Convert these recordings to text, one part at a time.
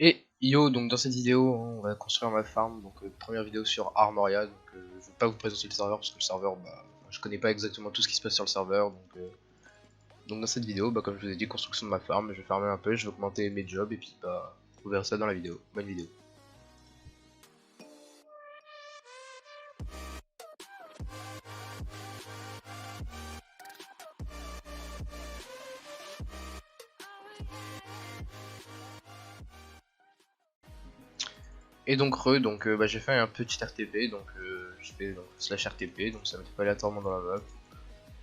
Et yo, donc dans cette vidéo, on va construire ma farm. Donc première vidéo sur Armoria. Donc je vais pas vous présenter le serveur parce que le serveur, je connais pas exactement tout ce qui se passe sur le serveur. Donc dans cette vidéo, comme je vous ai dit, construction de ma farm. Je vais farmer un peu, je vais augmenter mes jobs et puis vous verrez ça dans la vidéo. Bonne vidéo. Et donc j'ai fait un petit RTP. Donc je fais slash RTP. Donc ça me fait pas aléatoirement dans la map.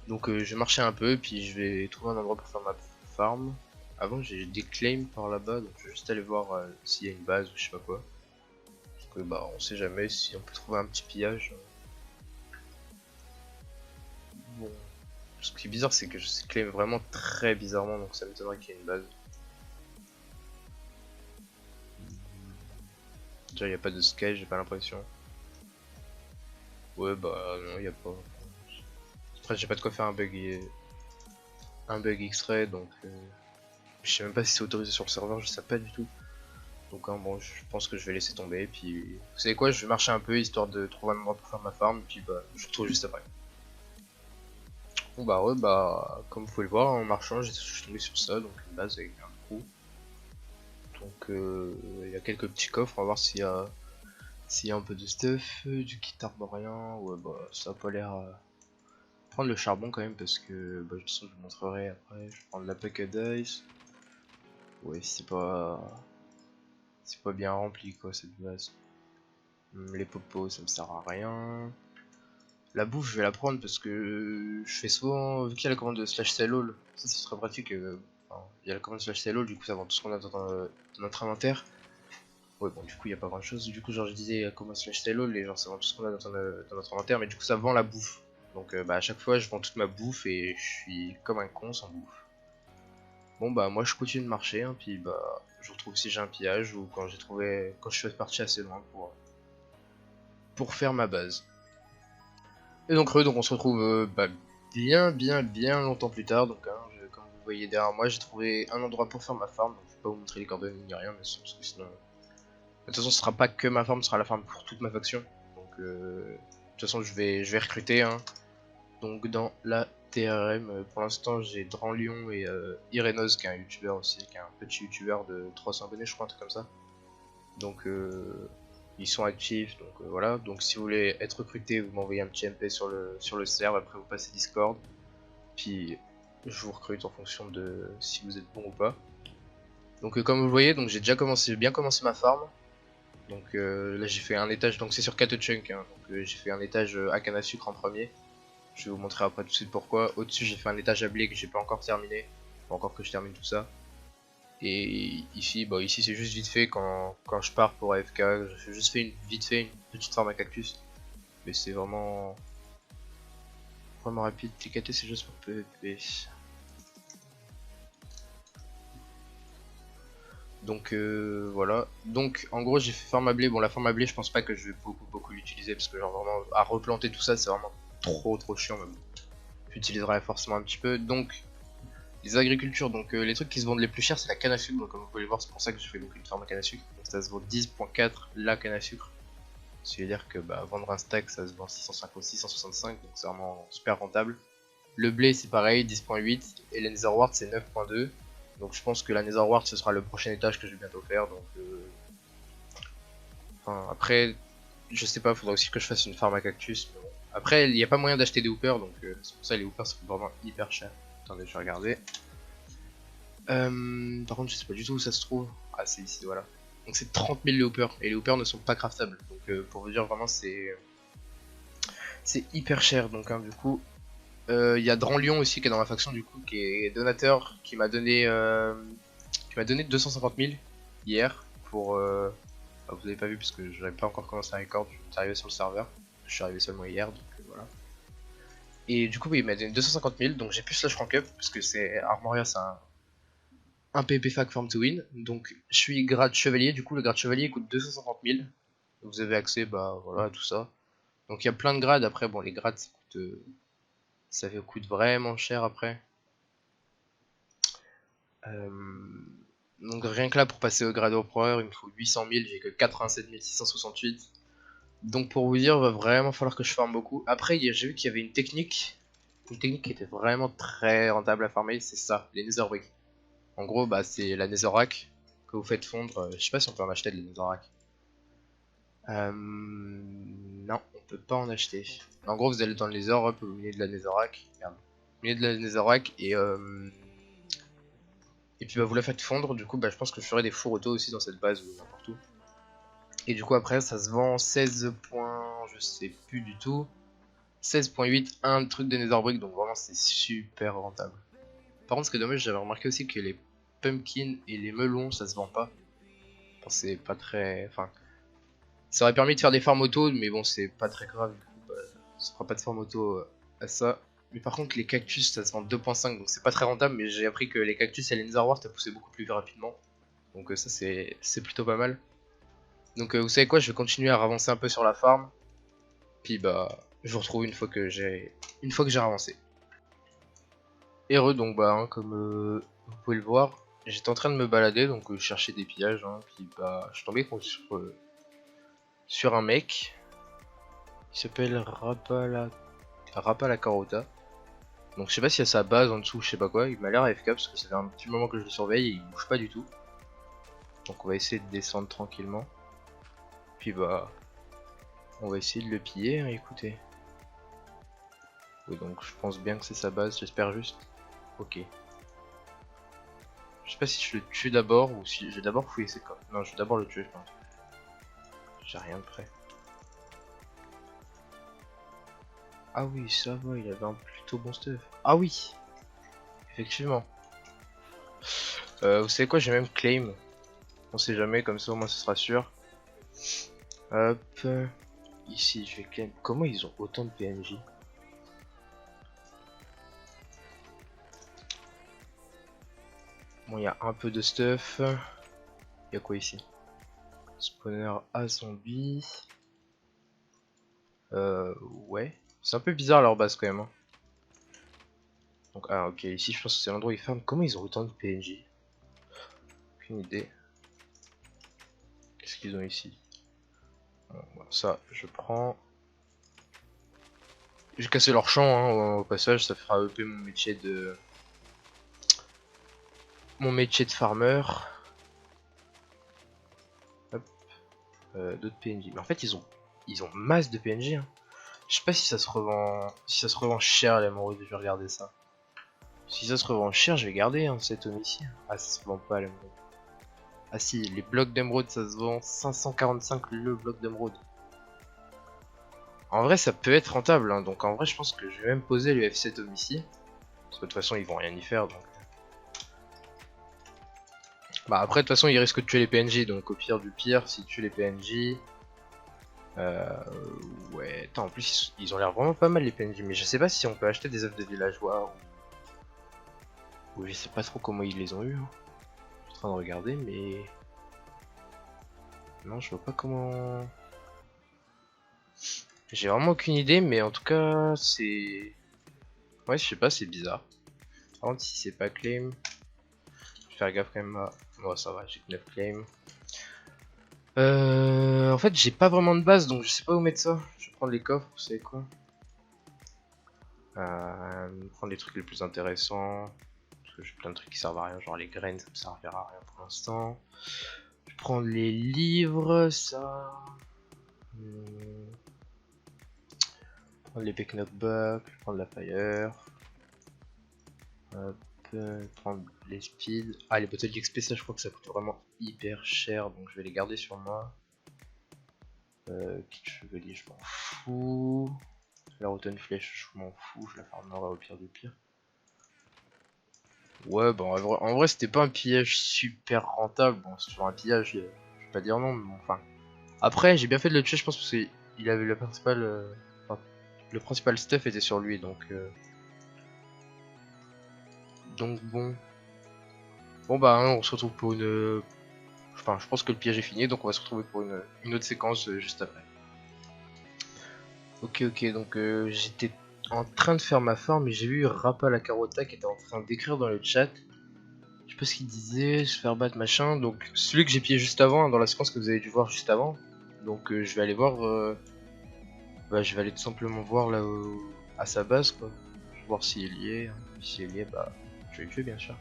Donc je vais marcher un peu, puis je vais trouver un endroit pour faire ma farm. Avant j'ai des claims par là-bas, donc je vais juste aller voir s'il y a une base ou je sais pas quoi. Parce que on sait jamais si on peut trouver un petit pillage. Bon. Ce qui est bizarre c'est que je claim vraiment très bizarrement, donc ça m'étonnerait qu'il y ait une base. Déjà il n'y a pas de sky, j'ai pas l'impression. Ouais non il n'y a pas. Après j'ai pas de quoi faire un bug X-ray, donc je sais même pas si c'est autorisé sur le serveur, je sais pas du tout. Donc bon, je pense que je vais laisser tomber. Puis vous savez quoi, je vais marcher un peu histoire de trouver un endroit pour faire ma farm. Puis je vous retrouve juste après. Bon ouais, comme vous pouvez le voir en marchant, je suis tombé sur ça, donc une base avec un trou. Donc il y a quelques petits coffres, on va voir s'il y a un peu de stuff, du kit arborien. Ouais ça a pas l'air. Prendre le charbon quand même parce que de toute façon je vous montrerai après. Je vais prendre la pack dice. Ouais c'est pas bien rempli quoi cette base. Les popos ça me sert à rien. La bouffe, je vais la prendre parce que je fais souvent, vu qu'il y a la commande de slash sell all, ça c'est très pratique. Il y a la commande slash sell all, du coup ça vend tout ce qu'on a dans notre inventaire. Ouais, bon, du coup il n'y a pas grand chose. Du coup, genre je disais la commande slash sell all, et genre ça vend tout ce qu'on a dans notre inventaire, mais du coup ça vend la bouffe. Donc à chaque fois je vends toute ma bouffe et je suis comme un con sans bouffe. Bon moi je continue de marcher, hein, puis je retrouve si j'ai un pillage ou quand je suis parti assez loin pour faire ma base. Et donc on se retrouve bien longtemps plus tard. Donc comme vous voyez derrière moi, j'ai trouvé un endroit pour faire ma farm. Donc je vais pas vous montrer les coordonnées ni rien, mais parce que sinon, de toute façon ce sera pas que ma farm, ce sera la farm pour toute ma faction. Donc de toute façon je vais recruter. Hein. Donc dans la TRM, pour l'instant j'ai Dranlion et Irenos qui est un youtubeur aussi, qui est un petit youtubeur de 300 abonnés je crois, un truc comme ça. Donc ils sont actifs, donc voilà. Donc si vous voulez être recruté, vous m'envoyez un petit MP sur le serve, après vous passez Discord, puis je vous recrute en fonction de si vous êtes bon ou pas. Donc comme vous le voyez, donc j'ai bien commencé ma farm. Donc là j'ai fait un étage, donc c'est sur 4 chunks, hein, donc j'ai fait un étage à canne à sucre en premier. Je vais vous montrer après tout de suite pourquoi. Au-dessus j'ai fait un étage à blé que j'ai pas encore terminé, faut encore que je termine tout ça. Et ici c'est juste vite fait quand je pars pour AFK, j'ai juste fait vite fait une petite farm à cactus. Mais c'est vraiment rapide, TKT c'est juste pour PVP. Donc voilà, donc en gros j'ai fait farm à blé, bon la farm à blé je pense pas que je vais beaucoup l'utiliser parce que genre vraiment à replanter tout ça c'est vraiment trop chiant, mais bon, j'utiliserai forcément un petit peu. Donc les agricultures, donc les trucs qui se vendent les plus chers c'est la canne à sucre, donc comme vous pouvez le voir c'est pour ça que je fais donc une farm à canne à sucre. Donc ça se vaut 10.4 la canne à sucre. Ce qui veut dire que vendre un stack ça se vend 650, 665, donc c'est vraiment super rentable. Le blé c'est pareil, 10.8, et les Netherwart c'est 9.2. Donc je pense que la Netherwart ce sera le prochain étage que je vais bientôt faire. Donc après, je sais pas, faudra aussi que je fasse une farm à cactus. Mais bon. Après, il n'y a pas moyen d'acheter des hoopers, donc c'est pour ça que les hoopers ça coûte vraiment hyper cher. Attendez, je vais regarder. Par contre, je sais pas du tout où ça se trouve. Ah, c'est ici, voilà. Donc c'est 30 000 les hoopers, et les hoopers ne sont pas craftables. Donc pour vous dire vraiment, c'est hyper cher. Donc du coup, il y a Dranlion aussi qui est dans ma faction du coup, qui est donateur, qui m'a donné 250 000 hier pour. Vous avez pas vu parce que j'avais pas encore commencé à record, je suis arrivé sur le serveur, je suis arrivé seulement hier, donc voilà. Et du coup, oui, il m'a donné 250 000, donc j'ai pu slash rank up parce que c'est Armoria, c'est un PvP fac form to win. Donc je suis grade chevalier, du coup le grade chevalier coûte 250 000. Vous avez accès voilà, à tout ça. Donc il y a plein de grades. Après, bon, les grades ça coûte vraiment cher après. Donc rien que là pour passer au grade empereur, il me faut 800 000, j'ai que 87 668. Donc pour vous dire, va vraiment falloir que je farme beaucoup. Après, j'ai vu qu'il y avait une technique qui était vraiment très rentable à farmer, c'est ça, les netherbricks. En gros, bah c'est la netherrack que vous faites fondre. Je sais pas si on peut en acheter de la netherrack. Non, on peut pas en acheter. En gros, vous allez dans le nether, hop, vous venez de la netherrack. Merde. Vous venez de la netherrack et puis bah, vous la faites fondre. Du coup, bah, je pense que je ferai des fours auto aussi dans cette base ou n'importe où. Et du coup, après, ça se vend 16 points, je sais plus du tout. 16.8, un truc de netherbrick, donc vraiment c'est super rentable. Par contre, ce qui est dommage, j'avais remarqué aussi que les pumpkins et les melons, ça se vend pas. Enfin, c'est pas très. Enfin, ça aurait permis de faire des farms auto, mais bon, c'est pas très grave. Du coup, bah, ça fera pas de farm auto à ça. Mais par contre, les cactus, ça se vend 2.5, donc c'est pas très rentable. Mais j'ai appris que les cactus et les netherwart, ça poussait beaucoup plus rapidement. Donc ça, c'est plutôt pas mal. Donc vous savez quoi, je vais continuer à avancer un peu sur la farm. Puis bah, je vous retrouve une fois que j'ai avancé. Heureux donc bah hein, comme vous pouvez le voir, j'étais en train de me balader donc chercher des pillages hein, puis bah je suis tombé sur un mec qui s'appelle Rapa la Carota. Donc je sais pas s'il y a sa base en dessous, je sais pas quoi, il m'a l'air AFK parce que ça fait un petit moment que je le surveille et il bouge pas du tout. Donc on va essayer de descendre tranquillement. Puis bah on va essayer de le piller, hein, écoutez. Oui donc je pense bien que c'est sa base, j'espère juste. Ok. Je sais pas si je le tue d'abord ou si je vais d'abord fouiller ses coffres. Non, je vais d'abord le tuer, je pense. J'ai rien de prêt. Ah oui, ça va, il avait un plutôt bon stuff. Ah oui, effectivement. Vous savez quoi, j'ai même claim. On sait jamais, comme ça au moins ce sera sûr. Hop. Ici, je vais claim. Comment ils ont autant de PNJ? Bon, il y a un peu de stuff. Il y a quoi ici? Spawner à zombie. Ouais. C'est un peu bizarre leur base quand même. Hein. Donc, ah ok, ici je pense que c'est l'endroit où ils ferment. Comment ils ont autant de PNJ? Aucune idée. Qu'est-ce qu'ils ont ici? Bon, ça, je prends. J'ai cassé leur champ hein, au passage, ça fera EP mon métier de farmer. Hop, d'autres PNJ. Mais en fait ils ont masse de PNJ. Hein. Je sais pas si ça se revend cher l'émeraude, je vais regarder ça. Si ça se revend cher, je vais garder hein, cet homicide. Ah ça se vend pas l'émeraude. Ah si, les blocs d'émeraude ça se vend 545 le bloc d'émeraude. En vrai ça peut être rentable, hein, donc en vrai je pense que je vais même poser le F7 homicide. Parce que de toute façon ils vont rien y faire donc. Bah après de toute façon ils risquent de tuer les PNJ donc au pire du pire s'ils tuent les PNJ. Ouais, attends en plus ils ont l'air vraiment pas mal les PNJ mais je sais pas si on peut acheter des œufs de villageois ou je sais pas trop comment ils les ont eu. Hein. Je suis en train de regarder mais. Non je vois pas comment. J'ai vraiment aucune idée mais en tout cas c'est. Ouais je sais pas c'est bizarre. Par contre si c'est pas claim. Je vais faire gaffe quand même à. Bon ça va j'ai que 9 claims. En fait, j'ai pas vraiment de base, donc je sais pas où mettre ça. Je vais prendre les coffres, vous savez quoi. Prendre les trucs les plus intéressants. Parce que j'ai plein de trucs qui servent à rien, genre les graines, ça me servira à rien pour l'instant. Je vais prendre les livres, ça. Prendre les pick notebooks, prendre la fire. Hop, prendre les speed. Ah, les bouteilles d'XP, ça je crois que ça coûte vraiment hyper cher, donc je vais les garder sur moi. Kit chevalier, je m'en fous. La rotten flèche, je m'en fous, je la farmerai au pire du pire. Ouais, bon, en vrai c'était pas un pillage super rentable. Bon, c'est toujours un pillage, je vais pas dire non, mais bon, enfin. Après, j'ai bien fait de le tuer, je pense, parce qu'il avait enfin, le principal stuff était sur lui, donc bon. Bon bah, hein, on se retrouve pour une. Enfin, je pense que le piège est fini, donc on va se retrouver pour une autre séquence juste après. Ok, ok, donc j'étais en train de faire ma forme et j'ai vu Rapa la Carota qui était en train d'écrire dans le chat. Je sais pas ce qu'il disait, se faire battre machin. Donc celui que j'ai pillé juste avant, hein, dans la séquence que vous avez dû voir juste avant. Donc je vais aller voir, bah je vais aller tout simplement voir là à sa base quoi. Je vais voir s'il y est. S'il y est, bah je vais le tuer bien sûr.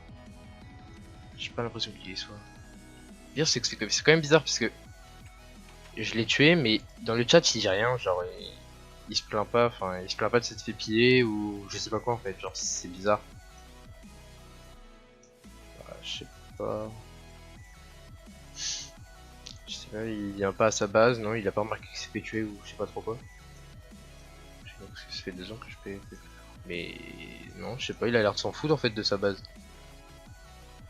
J'ai pas l'impression qu'il y soit. Le pire c'est que c'est quand même bizarre parce que je l'ai tué, mais dans le chat il dit rien, genre il se plaint pas, enfin il se plaint pas de s'être fait piller ou je sais pas quoi en fait, genre c'est bizarre. Bah, je sais pas. Je sais pas, il vient pas à sa base, non, il a pas remarqué qu'il s'est fait tuer ou je sais pas trop quoi. Parce que ça fait 2 ans que je fais. Mais non, je sais pas, il a l'air de s'en foutre en fait de sa base.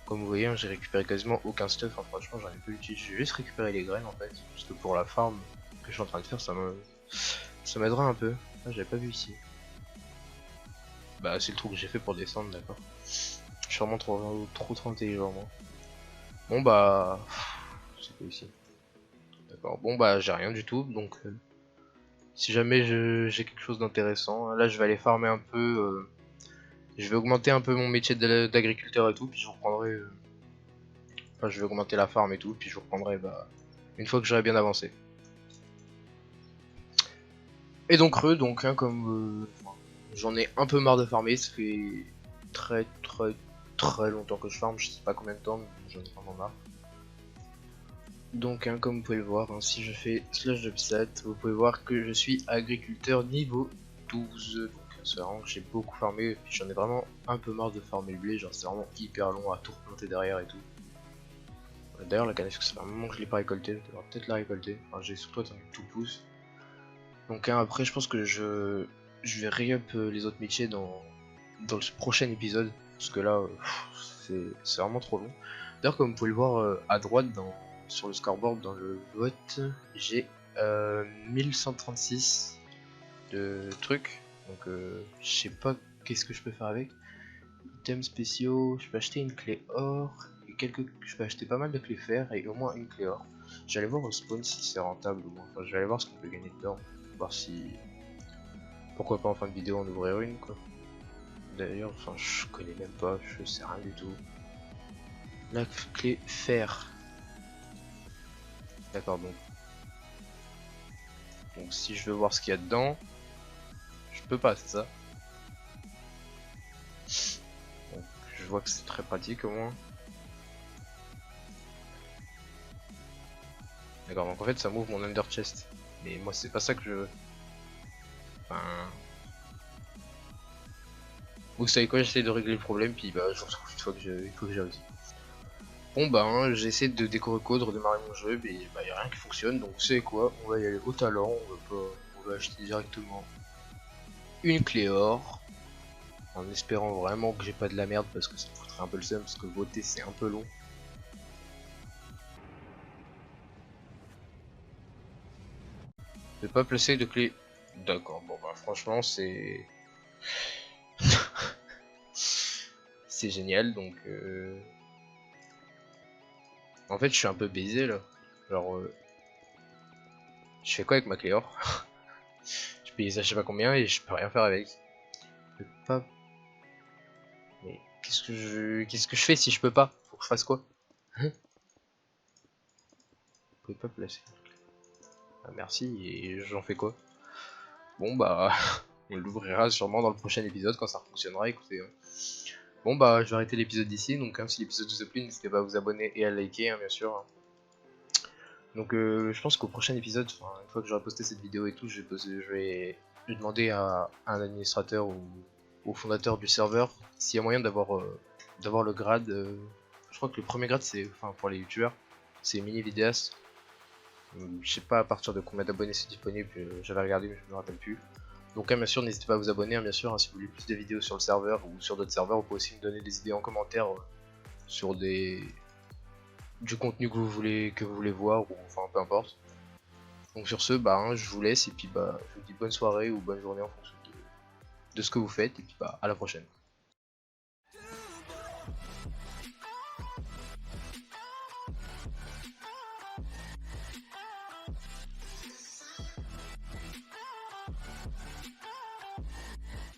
Comme vous voyez, hein, j'ai récupéré quasiment aucun stuff, hein, franchement j'en ai pas utilisé, j'ai juste récupéré les graines en fait. Parce que pour la farm que je suis en train de faire, ça m'aidera un peu. Ah, j'avais pas vu ici. Bah c'est le trou que j'ai fait pour descendre, d'accord. Je suis vraiment trop intelligent moi. Bon bah... C'est quoi ici? D'accord, bon bah j'ai rien du tout, donc... si jamais j'ai quelque chose d'intéressant, là je vais aller farmer un peu, je vais augmenter un peu mon métier d'agriculteur et tout, puis je reprendrai, enfin je vais augmenter la farm et tout, puis je reprendrai bah, une fois que j'aurai bien avancé. Et donc donc hein, comme j'en ai un peu marre de farmer, ça fait très longtemps que je farme, je sais pas combien de temps, mais j'en ai vraiment marre. Donc hein, comme vous pouvez le voir, hein, si je fais /job7, vous pouvez voir que je suis agriculteur niveau 12. Donc c'est vraiment que j'ai beaucoup farmé, et puis j'en ai vraiment un peu marre de farmer le blé, genre c'est vraiment hyper long à tout replanter derrière et tout. D'ailleurs la canne, ça fait un moment que je l'ai pas récolté, je devrais peut-être la récolter, enfin j'ai surtout attendu que tout pousse. Donc hein, après je pense que je vais re-up les autres métiers dans le prochain épisode, parce que là c'est vraiment trop long. D'ailleurs comme vous pouvez le voir à droite sur le scoreboard dans le vote, j'ai 1136 de trucs, donc je sais pas qu'est-ce que je peux faire avec. Items spéciaux, je peux acheter une clé or, et je peux acheter pas mal de clés fer et au moins une clé or. J'allais voir au spawn si c'est rentable ou enfin je vais aller voir ce qu'on peut gagner dedans, voir si... Pourquoi pas en fin de vidéo en ouvrir une quoi. D'ailleurs, enfin je connais même pas, je sais rien du tout. La clé fer. D'accord, donc si je veux voir ce qu'il y a dedans, je peux pas, c'est ça? Donc, je vois que c'est très pratique au moins. D'accord, donc en fait ça m'ouvre mon under chest. Mais moi c'est pas ça que je veux. Enfin... Vous savez quoi, j'essaie de régler le problème, puis bah je retrouve une fois que j'ai réussi. Bon bah hein, j'essaie de décoder, redémarrer mon jeu, mais bah y a rien qui fonctionne, donc vous savez quoi, on va y aller au talent, on va acheter directement une clé or, en espérant vraiment que j'ai pas de la merde, parce que ça me foutrait un peu le seum, parce que voter c'est un peu long. Je vais pas placer de clé. D'accord, bon bah franchement c'est... c'est génial, donc en fait je suis un peu baisé là, genre je fais quoi avec ma clé or? Je paye ça je sais pas combien et je peux rien faire avec. Je peux pas... Mais qu'est-ce que je fais si je peux pas? Faut que je fasse quoi? Vous pouvez pas placer. Ah, merci, et j'en fais quoi? Bon bah on l'ouvrira sûrement dans le prochain épisode quand ça fonctionnera, écoutez. Hein. Bon bah je vais arrêter l'épisode d'ici, donc hein, si l'épisode vous a plu, n'hésitez pas à vous abonner et à liker hein, bien sûr. Hein. Donc je pense qu'au prochain épisode, une fois que j'aurai posté cette vidéo et tout, je vais demander à un administrateur ou au fondateur du serveur s'il y a moyen d'avoir le grade. Je crois que le premier grade c'est, enfin pour les youtubeurs, c'est mini vidéaste. Je sais pas à partir de combien d'abonnés c'est disponible, j'avais regardé mais je me rappelle plus. Donc bien sûr n'hésitez pas à vous abonner, hein, bien sûr, hein, si vous voulez plus de vidéos sur le serveur ou sur d'autres serveurs, vous pouvez aussi me donner des idées en commentaire sur du contenu que vous voulez voir, ou enfin peu importe. Donc sur ce, bah hein, je vous laisse et puis bah je vous dis bonne soirée ou bonne journée en fonction de ce que vous faites et puis bah à la prochaine.